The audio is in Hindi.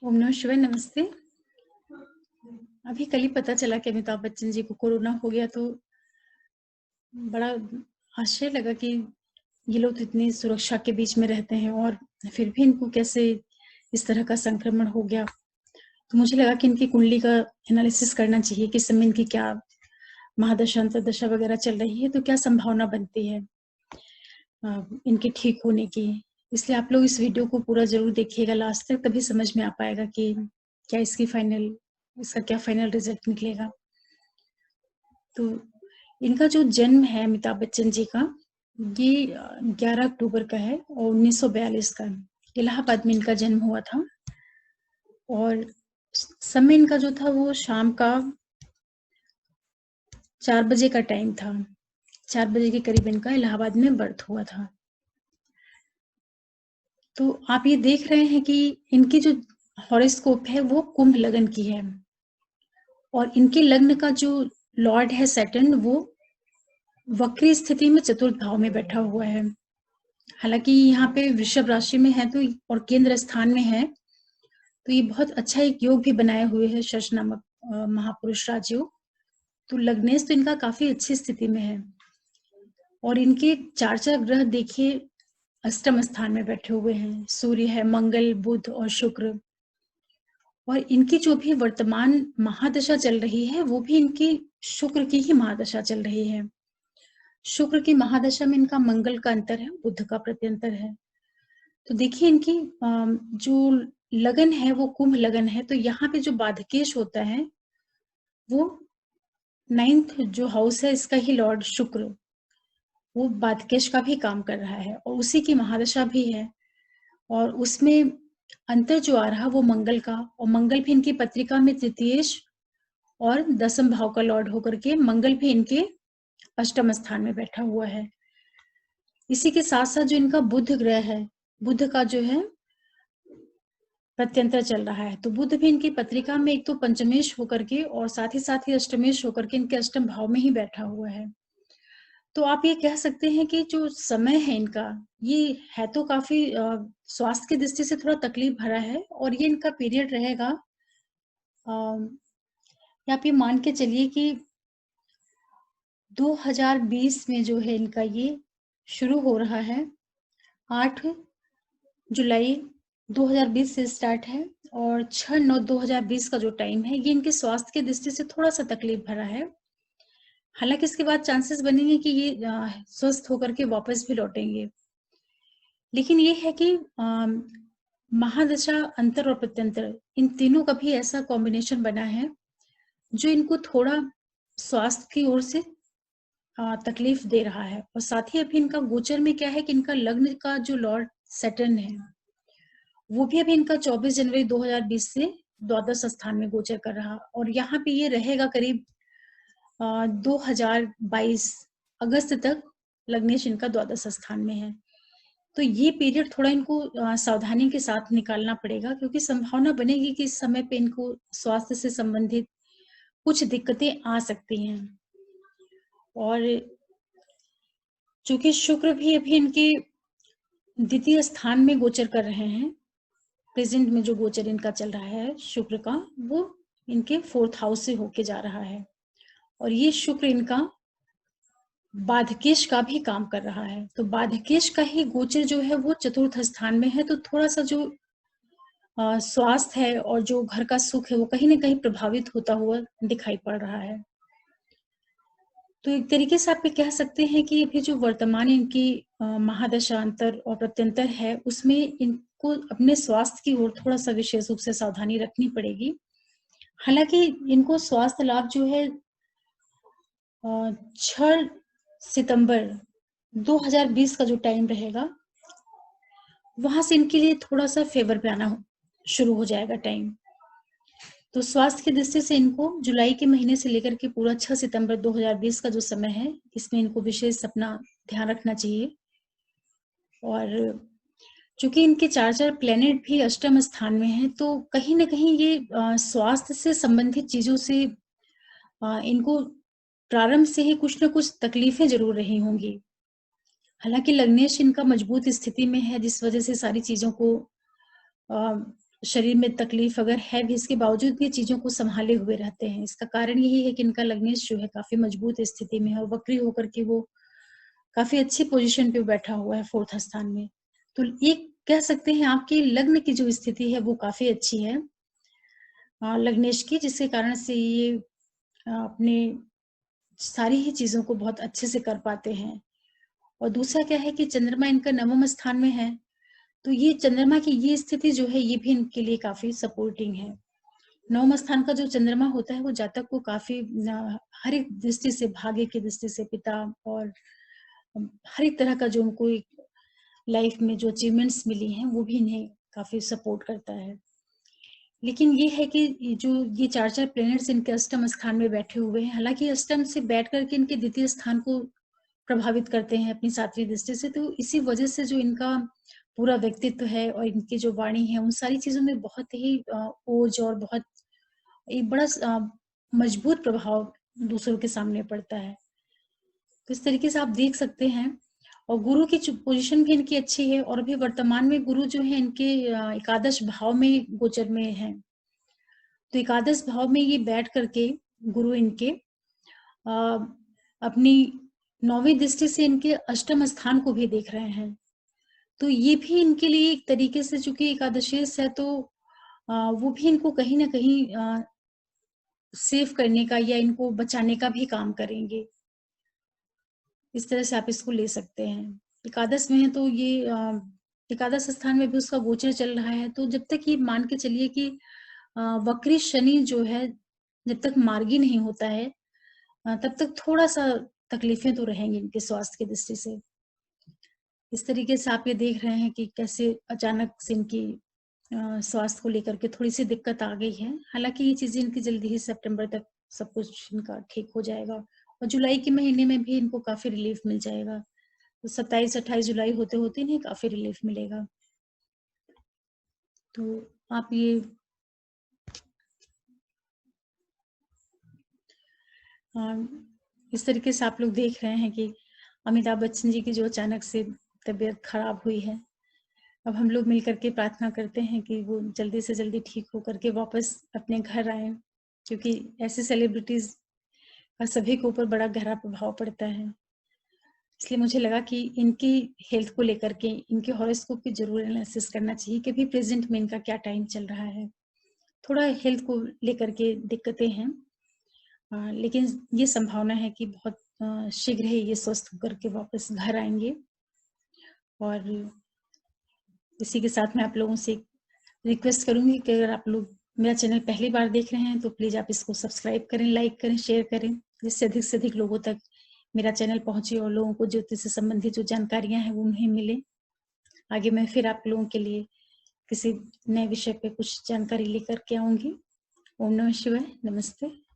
ओम नमः शिवाय, नमस्ते। अभी कल ही पता चला कि अमिताभ बच्चन जी को कोरोना हो गया तो बड़ा आश्चर्य लगा कि ये लोग तो इतनी सुरक्षा के बीच में रहते हैं और फिर भी इनको कैसे इस तरह का संक्रमण हो गया। तो मुझे लगा कि इनकी कुंडली का एनालिसिस करना चाहिए कि इस समय इनकी क्या महादशा, अंतर्दशा वगैरह चल रही है, तो क्या संभावना बनती है इनके ठीक होने की। इसलिए आप लोग इस वीडियो को पूरा ज़रूर देखिएगा लास्ट तक, तभी समझ में आ पाएगा कि क्या इसका क्या फाइनल रिज़ल्ट निकलेगा। तो इनका जो जन्म है अमिताभ बच्चन जी का, ये 11 अक्टूबर का है और 1942 का। इलाहाबाद में इनका जन्म हुआ था और समय इनका जो था वो शाम का 4 बजे का टाइम था। 4 बजे के करीब इनका इलाहाबाद में बर्थ हुआ था। तो आप ये देख रहे हैं कि इनकी जो हॉरोस्कोप है वो कुंभ लग्न की है और इनके लग्न का जो लॉर्ड है सैटर्न, वो वक्री स्थिति में चतुर्थ भाव में बैठा हुआ है। हालांकि यहाँ पे वृषभ राशि में है तो और केंद्र स्थान में है, तो ये बहुत अच्छा एक योग भी बनाए हुए है, शश नामक महापुरुष राजयोग। तो लग्नेश तो इनका काफी अच्छी स्थिति में है और इनके चार चार ग्रह देखिए अष्टम स्थान में बैठे हुए हैं। सूर्य है, मंगल, बुध और शुक्र। और इनकी जो भी वर्तमान महादशा चल रही है वो भी इनकी शुक्र की ही महादशा चल रही है। शुक्र की महादशा में इनका मंगल का अंतर है, बुध का प्रत्यंतर है। तो देखिए इनकी जो लगन है वो कुंभ लगन है, तो यहाँ पे जो बाधकेश होता है वो 9th जो हाउस है इसका ही लॉर्ड शुक्र, वो बाधकेश का भी काम कर रहा है और उसी की महादशा भी है। और उसमें अंतर जो आ रहा वो मंगल का, और मंगल भी इनकी पत्रिका में तृतीयेश और दसम भाव का लॉर्ड होकर के मंगल भी इनके अष्टम स्थान में बैठा हुआ है। इसी के साथ साथ जो इनका बुध ग्रह है, बुध का जो है प्रत्यंतर चल रहा है, तो बुध भी इनकी पत्रिका में एक तो पंचमेश होकर के और साथ ही अष्टमेश होकर के इनके अष्टम भाव में ही बैठा हुआ है। तो आप ये कह सकते हैं कि जो समय है इनका, ये है तो काफी स्वास्थ्य की दृष्टि से थोड़ा तकलीफ भरा है और ये इनका पीरियड रहेगा, आप ये मान के चलिए कि 2020 में जो है इनका ये शुरू हो रहा है। 8 जुलाई 2020 से स्टार्ट है और 6/9/2020 का जो टाइम है ये इनके स्वास्थ्य की दृष्टि से थोड़ा सा तकलीफ भरा है। हालांकि इसके बाद चांसेस बनेंगे कि ये स्वस्थ होकर के वापस भी लौटेंगे। लेकिन ये है कि महादशा, अंतर और प्रत्यंतर, इन तीनों का भी ऐसा कॉम्बिनेशन बना है जो इनको थोड़ा स्वास्थ्य की ओर से तकलीफ दे रहा है। और साथ ही अभी इनका गोचर में क्या है कि इनका लग्न का जो लॉर्ड सैटर्न है वो भी अभी इनका 24 जनवरी 2020 से द्वादश स्थान में गोचर कर रहा और यहाँ पे ये रहेगा करीब 2022 अगस्त तक। लग्नेश इनका द्वादश स्थान में है, तो ये पीरियड थोड़ा इनको सावधानी के साथ निकालना पड़ेगा, क्योंकि संभावना बनेगी कि इस समय पे इनको स्वास्थ्य से संबंधित कुछ दिक्कतें आ सकती हैं। और चूंकि शुक्र भी अभी इनके द्वितीय स्थान में गोचर कर रहे हैं, प्रेजेंट में जो गोचर इनका चल रहा है शुक्र का, वो इनके 4th हाउस से होके जा रहा है और ये शुक्र इनका बाधकेश का भी काम कर रहा है। तो बाधकेश का ही गोचर जो है वो चतुर्थ स्थान में है, तो थोड़ा सा जो स्वास्थ्य है और जो घर का सुख है वो कहीं ना कहीं प्रभावित होता हुआ दिखाई पड़ रहा है। तो एक तरीके से आप ये कह सकते हैं कि अभी जो वर्तमान इनकी महादशांतर और प्रत्यंतर है उसमें इनको अपने स्वास्थ्य की ओर थोड़ा सा विशेष रूप से सावधानी रखनी पड़ेगी। हालांकि इनको स्वास्थ्य लाभ जो है 6 सितंबर 2020 का जो टाइम रहेगा वहां से इनके लिए थोड़ा सा फेवर पे आना शुरू हो जाएगा टाइम। तो स्वास्थ्य की दृष्टि से इनको जुलाई के महीने से लेकर के पूरा 6 सितंबर 2020 का जो समय है इसमें इनको विशेष अपना ध्यान रखना चाहिए। और चूंकि इनके चार चार प्लेनेट भी अष्टम स्थान में हैं, तो कहीं ना कहीं ये स्वास्थ्य से संबंधित चीजों से इनको प्रारंभ से ही कुछ ना कुछ तकलीफें जरूर रही होंगी। हालांकि लग्नेश इनका मजबूत स्थिति में है, जिस वजह से सारी चीजों को शरीर में तकलीफ अगर है भी, इसके बावजूद भी चीज़ों को सँभाले हुए रहते हैं। इसका कारण यही है कि इनका लग्नेश जो है काफ़ी मजबूत स्थिति में है और वक्री होकर के वो काफ़ी अच्छी पोज़ीशन पे बैठा हुआ है 4th स्थान में। तो एक कह सकते हैं आपकी लग्न की जो स्थिति है वो काफ़ी अच्छी है लग्नेश की, जिसके कारण से ये अपने सारी ही चीज़ों को बहुत अच्छे से कर पाते हैं। और दूसरा क्या है कि चंद्रमा इनका 9वें स्थान में है, तो ये चंद्रमा की ये स्थिति जो है ये भी इनके लिए काफ़ी सपोर्टिंग है। 9वाँ स्थान का जो चंद्रमा होता है वो जातक को काफ़ी हर एक दृष्टि से, भाग्य की दृष्टि से, पिता और हर एक तरह का जो उनको एक लाइफ में जो अचीवमेंट्स मिली हैं वो भी इन्हें काफ़ी सपोर्ट करता है। लेकिन ये है कि ये 4-4 प्लैनेट्स इनके अष्टम स्थान में बैठे हुए हैं, हालाँकि अष्टम से बैठ कर के इनके द्वितीय स्थान को प्रभावित करते हैं अपनी 7वीं दृष्टि से, तो इसी वजह से जो इनका पूरा व्यक्तित्व है और इनकी जो वाणी है, उन सारी चीज़ों में बहुत ही ओज और बहुत एक बड़ा मजबूत प्रभाव दूसरों के सामने पड़ता है। तो इस तरीके से आप देख सकते हैं और गुरु की जो पोजीशन भी इनकी अच्छी है और अभी वर्तमान में गुरु जो है इनके एकादश भाव में गोचर में है। तो एकादश भाव में ये बैठ करके गुरु इनके अ, अपनी 9वीं दृष्टि से इनके अष्टम स्थान को भी देख रहे हैं। तो ये भी इनके लिए एक तरीके से, चूँकि एकादशेश है तो वो भी इनको कहीं न कहीं सेव करने का या इनको बचाने का भी काम करेंगे। इस तरह से आप इसको ले सकते हैं। एकादश में है तो ये एकादश स्थान में भी उसका गोचर चल रहा है, तो जब तक ये मान के चलिए कि वक्री शनि जो है, जब तक मार्गी नहीं होता है तब तक थोड़ा-सा तकलीफ़ें तो रहेंगी इनके स्वास्थ्य की दृष्टि से। इस तरीके से आप ये देख रहे हैं कि कैसे अचानक से इनकी स्वास्थ्य को लेकर के थोड़ी-सी दिक्कत आ गई है। हालाँकि ये चीज़ें इनकी जल्दी ही सितंबर तक सब कुछ इनका ठीक हो जाएगा और जुलाई के महीने में भी इनको काफ़ी रिलीफ़ मिल जाएगा। तो 27-28 जुलाई होते-होते इन्हें काफ़ी रिलीफ़ मिलेगा। तो आप ये अ, इस तरीके से आप लोग देख रहे हैं कि अमिताभ बच्चन जी की जो अचानक से तबीयत खराब हुई है। अब हम लोग मिल कर के प्रार्थना करते हैं कि वो जल्दी से जल्दी ठीक हो करके वापस अपने घर आएँ, क्योंकि ऐसे सेलिब्रिटीज़ का सभी के ऊपर बड़ा गहरा प्रभाव पड़ता है। इसलिए मुझे लगा कि इनकी हेल्थ को लेकर के इनके हॉरोस्कोप की ज़रूर एनालिसिस करना चाहिए कि अभी प्रेज़ेंट में इनका क्या टाइम चल रहा है। थोड़ा हेल्थ को लेकर के दिक्कतें हैं लेकिन ये संभावना है कि बहुत शीघ्र ही ये स्वस्थ होकर के वापस घर आएँगे और इसी के साथ मैं आप लोगों से रिक्वेस्ट करूँगी कि अगर आप लोग मेरा चैनल पहली बार देख रहे हैं तो प्लीज़ आप इसको सब्सक्राइब करें, लाइक करें, शेयर करें, जिससे अधिक से अधिक लोगों तक मेरा चैनल पहुँचे और लोगों को ज्योतिष से संबंधित जो जानकारियाँ हैं वो उन्हें मिले। आगे मैं फिर आप लोगों के लिए किसी नए विषय पे कुछ जानकारी लेकर के आऊँगी। ओम नमः शिवाय, नमस्ते।